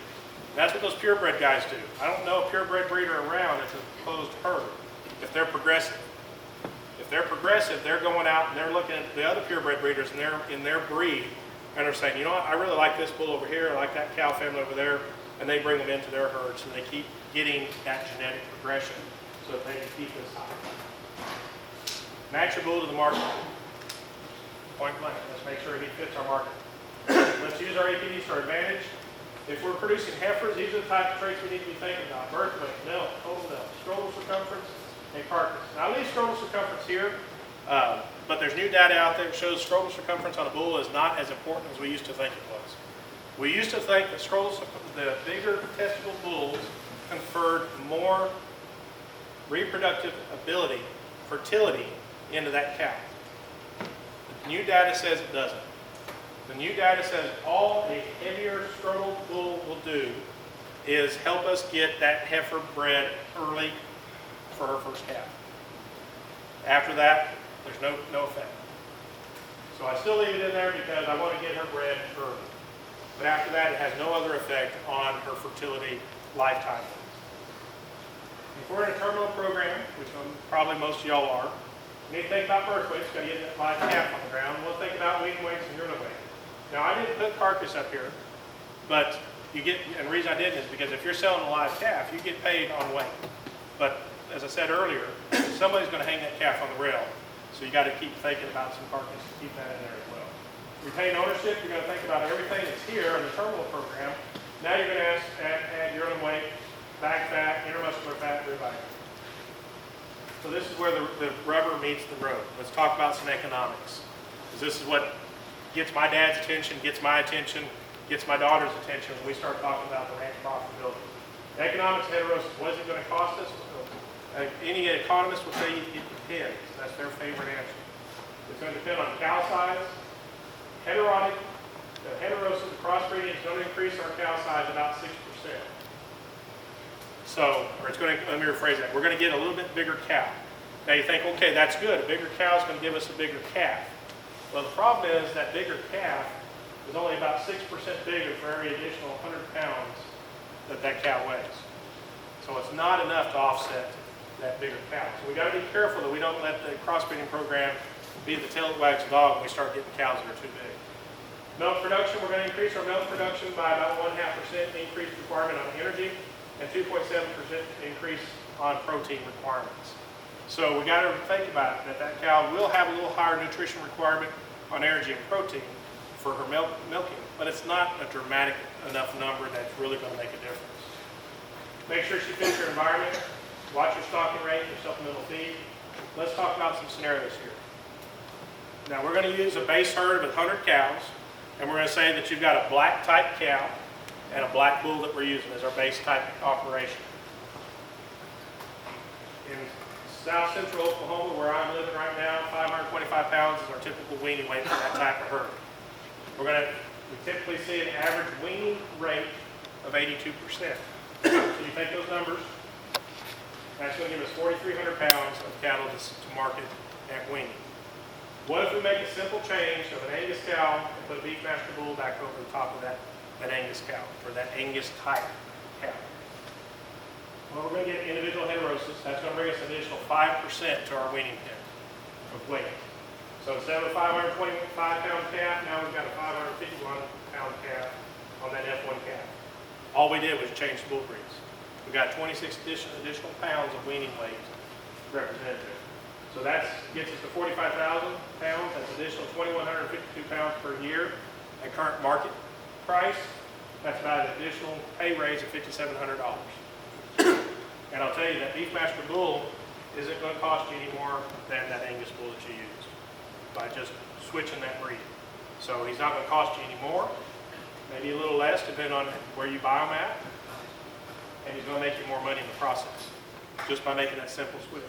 And that's what those purebred guys do. I don't know a purebred breeder around that's a closed herd if they're progressive. If they're progressive, they're going out and they're looking at the other purebred breeders in their breed, and they're saying, you know what, I really like this bull over here, I like that cow family over there, and they bring them into their herds, and they keep getting that genetic progression so that they can keep this high. Match your bull to the market. Point blank. Let's make sure he fits our market. Let's use our APDs to our advantage. If we're producing heifers, these are the type of traits we need to be thinking about. Birth weight, milk, total milk, scrotal circumference, and carcass. Now I leave scrotal circumference here, but there's new data out there that shows scrotal circumference on a bull is not as important as we used to think it was. We used to think that the bigger testicle bulls conferred more reproductive ability, fertility into that cow. The new data says it doesn't. The new data says all a heavier scrotal bull will do is help us get that heifer bred early for her first calf. After that, there's no effect. So I still leave it in there because I want to get her bred early. But after that, it has no other effect on her fertility lifetime. If we're in a terminal program, which probably most of y'all are, you need to think about birth weights, got to get that live calf on the ground. We'll think about weaning weights and yearling weight. Now I didn't put carcass up here, but and the reason I didn't is because if you're selling a live calf, you get paid on weight. But as I said earlier, somebody's going to hang that calf on the rail, so you got to keep thinking about some carcass to keep that in there as well. Retain ownership, you're going to think about everything that's here in the terminal program. Now you're going to add yearling weight, back fat, intermuscular fat, rib iron. So this is where the rubber meets the road. Let's talk about some economics. Because this is what gets my dad's attention, gets my attention, gets my daughter's attention when we start talking about the ranch profitability. The economics of heterosis, what is it going to cost us? Any economist would say it depends. That's their favorite answer. It's going to depend on cow size. Heterotic, the heterosis, the crossbreeding is going to increase our cow size about 6%. So, or it's going to, let me rephrase that, we're going to get a little bit bigger cow. Now you think, okay, that's good. A bigger cow is going to give us a bigger calf. Well, the problem is that bigger calf is only about 6% bigger for every additional 100 pounds that cow weighs. So it's not enough to offset that bigger cow. So we got to be careful that we don't let the crossbreeding program be the tail that wags the dog when we start getting cows that are too big. Milk production, we're going to increase our milk production by about 1.5% increase requirement on energy and 2.7% increase on protein requirements. So we got to think about it, that cow will have a little higher nutrition requirement on energy and protein for her milking, but it's not a dramatic enough number that's really going to make a difference. Make sure she fits your environment. Watch your stocking rate, your supplemental feed. Let's talk about some scenarios here. Now we're going to use a base herd of 100 cows, and we're going to say that you've got a black type cow and a black bull that we're using as our base type operation. In South Central Oklahoma, where I'm living right now, 525 pounds is our typical weaning weight for that type of herd. We typically see an average weaning rate of 82%. So you take those numbers, that's going to give us 4,300 pounds of cattle to market at weaning. What if we make a simple change of an Angus cow and put a Beefmaster bull back over the top of that Angus cow, or that Angus type cow? Well, we're going to get individual heterosis. That's going to bring us an additional 5% to our weaning pen of weight. So instead of a 525-pound calf, now we've got a 551-pound calf on that F1 calf. All we did was change the bull breeds. We got 26 additional pounds of weaning weight represented there. So that gets us to 45,000 pounds. That's additional 2,152 pounds per year at current market price. That's about an additional pay raise of $5,700. And I'll tell you that Beefmaster bull isn't going to cost you any more than that Angus bull that you used by just switching that breed. So he's not going to cost you any more, maybe a little less depending on where you buy them at, and he's going to make you more money in the process just by making that simple switch.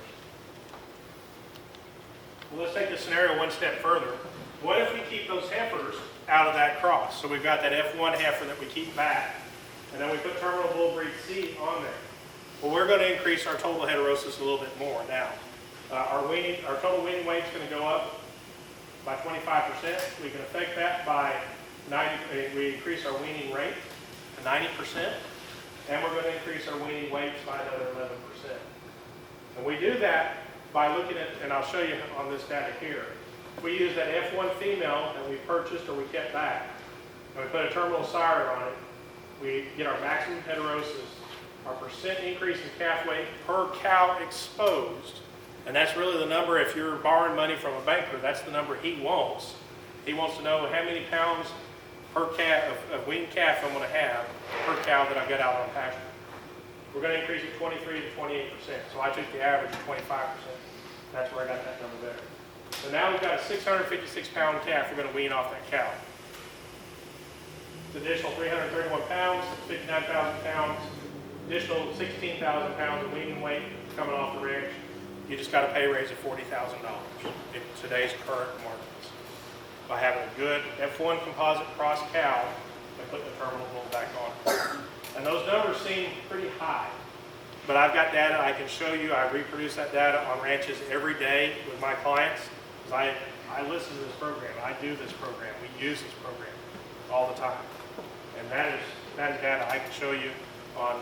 Well, let's take this scenario one step further. What if we keep those heifers out of that cross? So we've got that F1 heifer that we keep back, and then we put terminal bull breed C on there. Well, we're going to increase our total heterosis a little bit more now. Our total weaning weight is going to go up by 25%. We can affect that by 90%. We increase our weaning rate to 90%, and we're going to increase our weaning weights by another 11%. And we do that by looking at, and I'll show you on this data here. We use that F1 female that we purchased or we kept back, and we put a terminal sire on it. We get our maximum heterosis, our percent increase in calf weight per cow exposed, and that's really the number, if you're borrowing money from a banker, that's the number he wants. He wants to know how many pounds per calf of weaned calf I'm going to have per cow that I've got out on pasture. We're going to increase it 23 to 28%. So I took the average of 25%. That's where I got that number there. So now we've got a 656-pound calf we're going to wean off that cow. It's additional 331 pounds, 59,000 pounds, additional 16,000 pounds of weaning weight coming off the ranch. You just got a pay raise of $40,000 in today's current markets by having a good F1 composite cross cow and putting the terminal bull back on. And those numbers seem pretty high, but I've got data I can show you. I reproduce that data on ranches every day with my clients. I listen to this program. I do this program. We use this program all the time. And that is data I can show you on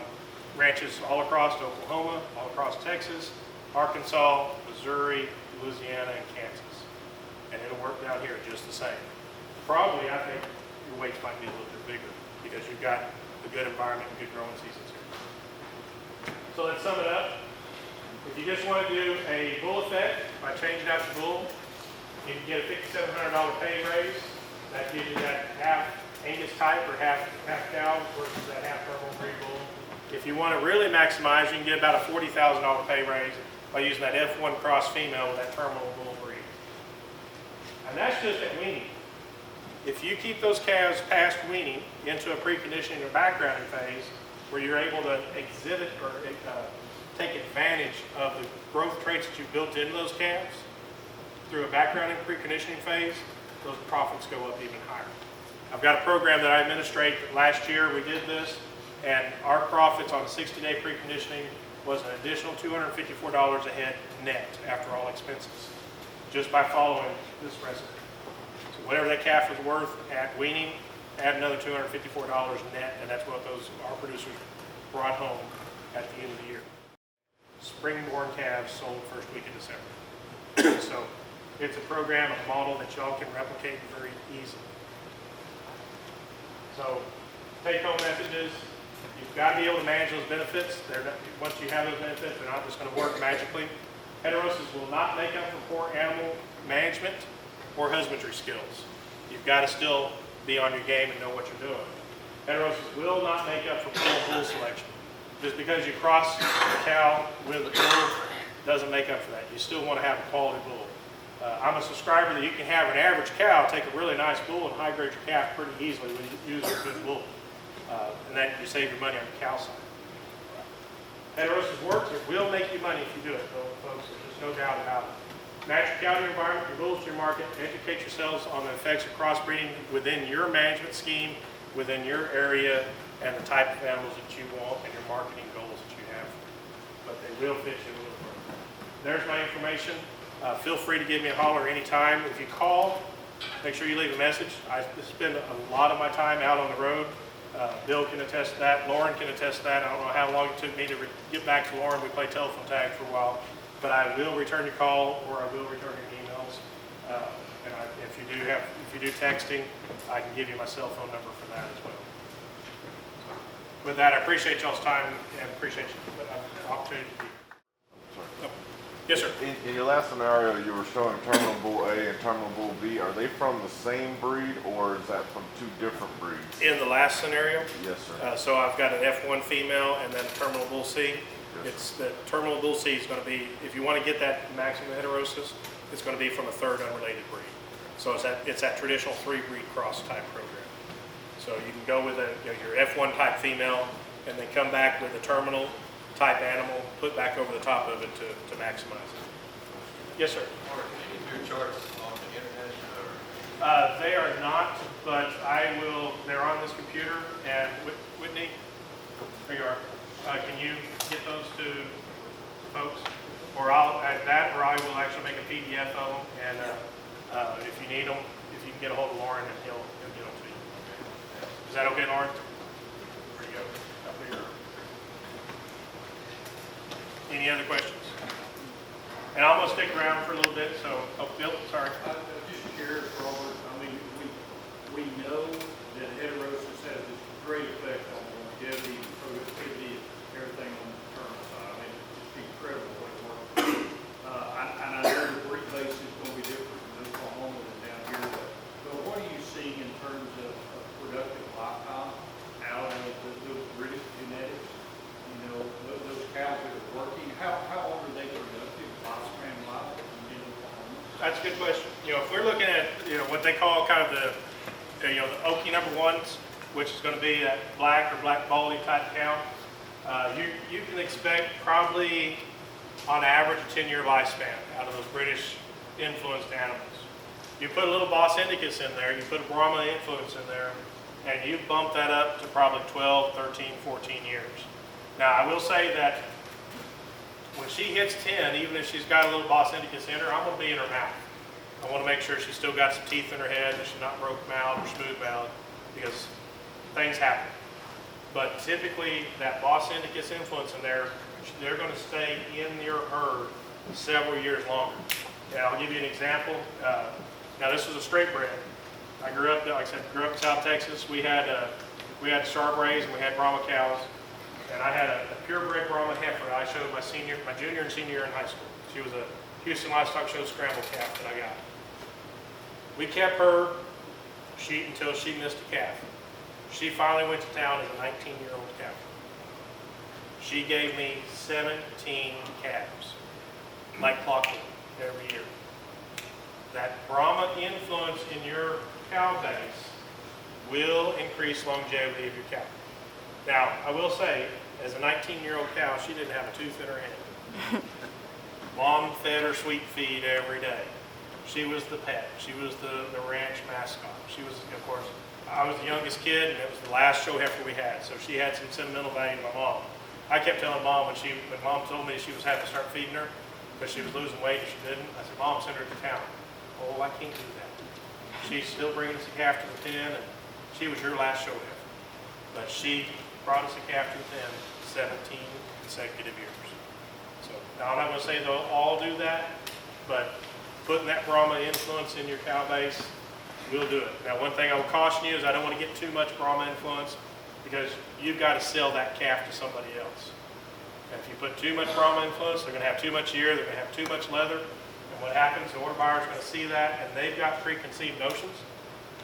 ranches all across Oklahoma, all across Texas, Arkansas, Missouri, Louisiana, and Kansas. And it'll work down here just the same. Probably, I think, your weights might be a little bit bigger because you've got a good environment and good growing seasons here. So let's sum it up. If you just want to do a bull effect by changing out the bull, you can get a $5,700 pay raise. That gives you that half Angus type or half cow versus that half terminal breed bull. If you want to really maximize, you can get about a $40,000 pay raise by using that F1 cross female with that terminal bull breed. And that's just at weaning. If you keep those calves past weaning into a preconditioning or backgrounding phase, where you're able to exhibit or take advantage of the growth traits that you built into those calves through a backgrounding preconditioning phase, those profits go up even higher. I've got a program that I administrate. Last year we did this, and our profits on 60-day preconditioning was an additional $254 a head net after all expenses, just by following this recipe. So whatever that calf was worth at weaning, add another $254 net, and that's what our producers brought home at the end of the year. Spring-born calves sold first week in December. So it's a program, a model that y'all can replicate very easily. So take-home messages. You've got to be able to manage those benefits. Once you have those benefits, they're not just going to work magically. Heterosis will not make up for poor animal management or husbandry skills. You've got to still be on your game and know what you're doing. Heterosis will not make up for poor bull selection. Just because you cross the cow with a bull doesn't make up for that. You still want to have a quality bull. I'm a subscriber that you can have an average cow take a really nice bull and high grade your calf pretty easily when you use a good bull. And then you save your money on the cow side. Heterosis works. It will make you money if you do it, though, folks. There's no doubt about it. Match your cow to your environment, your bulls to your market. Educate yourselves on the effects of crossbreeding within your management scheme, within your area, and the type of animals that you want and your marketing goals that you have. But they will fit you a little further. There's my information. Feel free to give me a holler anytime. If you call, make sure you leave a message. I spend a lot of my time out on the road. Bill can attest to that. Lauren can attest to that. I don't know how long it took me to get back to Lauren. We played telephone tag for a while. But I will return your call, or I will return your emails. If you do texting, I can give you my cell phone number for that as well. With that, I appreciate y'all's time and appreciate the opportunity to be here. Yes, sir. In your last scenario, you were showing Terminal Bull A and Terminal Bull B. Are they from the same breed, or is that from two different breeds? In the last scenario? Yes, sir. So I've got an F1 female and then Terminal Bull C. Yes, The Terminal Bull C is going to be, if you want to get that maximum heterosis, it's going to be from a third unrelated breed. So it's that traditional 3-breed cross type program. So you can go with your F1 type female and then come back with a terminal type animal, put back over the top of it to maximize it. Yes, sir. Or can you get your charts on the internet? Or? They are not, but I will. They're on this computer. And Whitney, there you are. Can you get those to folks? Or I'll add that, or I will actually make a PDF of them. And if you need them, if you can get a hold of Lauren, and he'll get them to you. Is that okay, Lauren? There you go. Up here. Any other questions? And I'm going to stick around for a little bit, so, Bill, sorry. I'm just curious, Robert, I mean, we know that heterosis has this great effect on longevity, productivity, everything on the maternal side. I mean, it's just incredible what it works. And I know the breed base is going to be different in Oklahoma than down here, but what are you seeing in terms of productive lifetime out of those British genetics? You know, those cows that are working, how long are they productive, lifespan life in Oklahoma? That's a good question. If we're looking at, what they call kind of the Okie number ones, which is going to be a black or black baldy type cow, you can expect probably on average a 10-year lifespan out of those British influenced animals. You put a little Bos Indicus in there, you put a Brahma influence in there, and you bump that up to probably 12, 13, 14 years. Now, I will say that when she hits 10, even if she's got a little Bos Indicus in her, I'm going to be in her mouth. I want to make sure she's still got some teeth in her head, that she's not broke mouthed or smooth mouthed, because things happen. But typically, that Bos Indicus influence in there, they're going to stay in your herd several years longer. And I'll give you an example. Now, this was a straight bred. I grew up, like I said, in South Texas. We had Charbreys and we had Brahma cows. And I had a purebred Brahma heifer that I showed my junior and senior year in high school. She was a Houston Livestock Show scramble calf that I got. We kept her until she missed a calf. She finally went to town as a 19-year-old calf. She gave me 17 calves, like clockwork, every year. that Brahma influence in your cow base will increase longevity of your cow. Now, I will say, as a 19-year-old cow, she didn't have a tooth in her head. Mom fed her sweet feed every day. She was the pet. She was the ranch mascot. She was, of course, I was the youngest kid, and it was the last show heifer we had, so she had some sentimental value to my mom. I kept telling Mom when Mom told me she was having to start feeding her because she was losing weight and she didn't, I said, Mom, send her to town. Oh, I can't do that. She's still bringing us a calf to the pen, and she was your last show heifer. But she brought us a calf to the pen 17 consecutive years. So now I'm not going to say they'll all do that, but putting that Brahma influence in your cow base will do it. Now, one thing I will caution you is I don't want to get too much Brahma influence because you've got to sell that calf to somebody else. And if you put too much Brahma influence, they're going to have too much ear, they're going to have too much leather. And what happens, the order buyer's going to see that, and they've got preconceived notions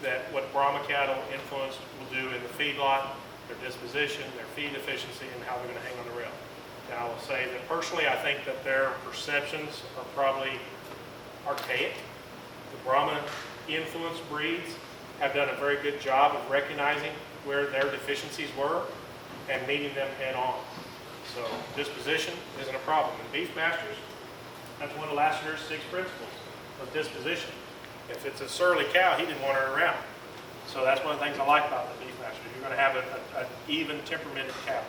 that what Brahma cattle influence will do in the feedlot, their disposition, their feed efficiency, and how they're going to hang on the rail. Now, I will say that personally, I think that their perceptions are probably archaic. The Brahma influence breeds have done a very good job of recognizing where their deficiencies were and meeting them head on. So disposition isn't a problem. In Beefmasters, that's one of Lassiter's 6 principles of disposition. If it's a surly cow, he didn't want her around. So that's one of the things I like about the Beefmasters. You're going to have an even temperamented cow.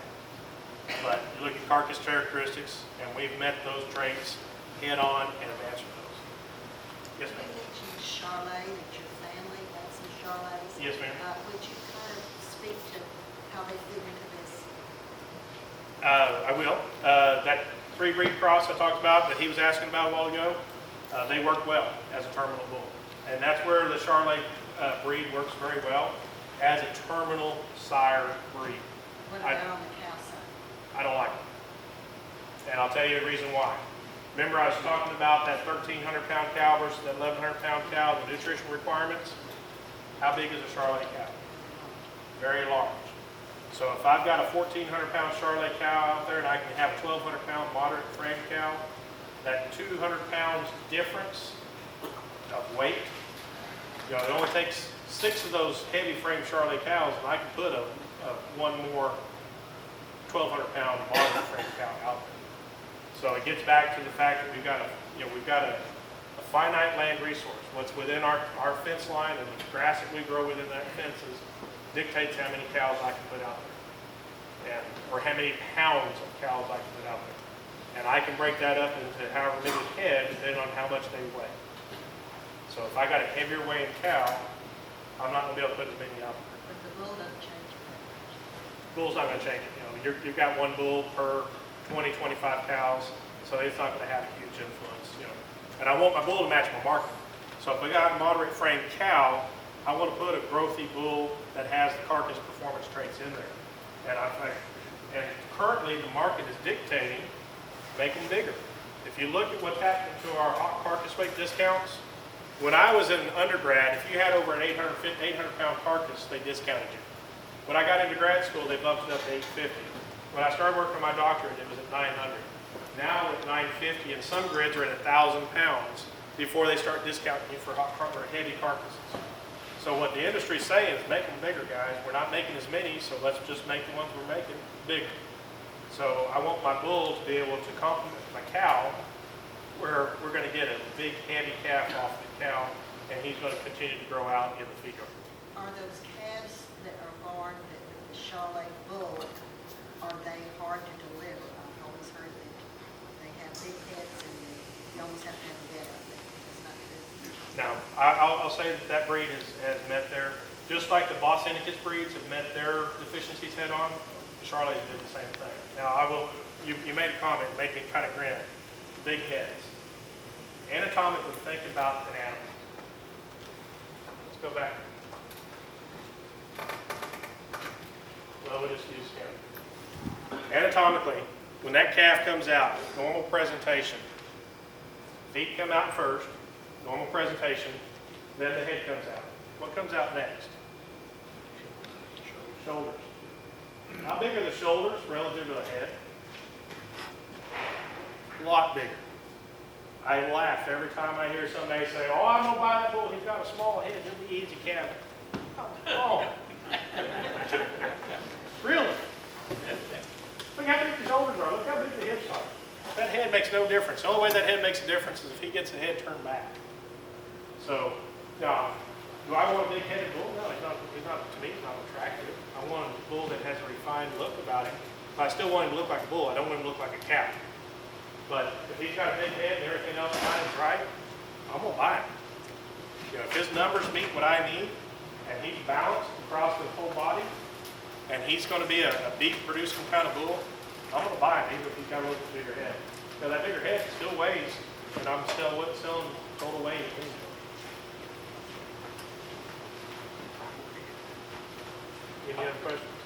But you look at carcass characteristics, and we've met those traits head on and have answered those. Yes, ma'am. Charlotte, that your family had some Charlottes. Yes, ma'am. Would you kind of speak to how they fit into this? I will. That 3-breed cross I talked about that he was asking about a while ago, they work well as a terminal bull. And that's where the Charlotte breed works very well as a terminal sire breed. What about on the cow side? I don't like it. And I'll tell you the reason why. Remember I was talking about that 1,300-pound cow versus that 1,100-pound cow, the nutritional requirements? How big is a Charolais cow? Very large. So if I've got a 1,400-pound Charolais cow out there and I can have a 1,200-pound moderate frame cow, that 200 pounds difference of weight, you know, it only takes 6 of those heavy frame Charolais cows and I can put one more 1,200-pound moderate frame cow out there. So it gets back to the fact that we've got a finite land resource. What's within our fence line and the grass that we grow within that fences dictates how many cows I can put out there, or how many pounds of cows I can put out there. And I can break that up into however many head depending on how much they weigh. So if I got a heavier weighing cow, I'm not going to be able to put as many out there. But the bull doesn't change it that much. Bull's not going to change it. You know, you've got one bull per 20, 25 cows, so it's not going to have a huge influence. You know, and I want my bull to match my market. So if we got a moderate frame cow, I want to put a growthy bull that has the carcass performance traits in there. And currently the market is dictating make them bigger. If you look at what's happening to our hot carcass weight discounts, when I was in undergrad, if you had over an 800-pound carcass, they discounted you. When I got into grad school, they bumped it up to 850. When I started working on my doctorate, it was at 900. Now we're at 950, and some grids are at 1,000 pounds before they start discounting you for heavy carcasses. So what the industry's saying is make them bigger, guys. We're not making as many, so let's just make the ones we're making bigger. So I want my bull to be able to complement my cow, where we're going to get a big, heavy calf off the cow, and he's going to continue to grow out in the feed yard. Are those calves that are born, the Charolais bull, are they hard to deliver? I've always heard that they have big heads and you almost have to have a bed up there. It's not good. Now, I'll say that breed has met their, just like the Boston-Icus breeds have met their deficiencies head on, the Charolais did the same thing. Now, you made a comment, made me kind of grin. Big heads. Anatomically, think about an animal. Let's go back. Well, we'll just use him. Anatomically, when that calf comes out, normal presentation, feet come out first, normal presentation, then the head comes out. What comes out next? Shoulders. How big are the shoulders relative to the head? A lot bigger. I laugh every time I hear somebody say, oh, I'm no got a small head, it'll be easy calving. Oh. Really? Look how big the shoulders are, look how big the hips are. That head makes no difference. The only way that head makes a difference is if he gets the head turned back. So, now, do I want a big-headed bull? No, to me, he's not attractive. I want a bull that has a refined look about him. But I still want him to look like a bull. I don't want him to look like a cow. But if he's got a big head and everything else behind him's right, I'm gonna buy him. You know, if his numbers meet what I need, and he's balanced across the whole body, and he's gonna be a beef-producing kind of bull, I'm gonna buy him, even if he's got a little bit bigger head. Now, that bigger head still weighs, and I'm still selling total weight. Any other questions?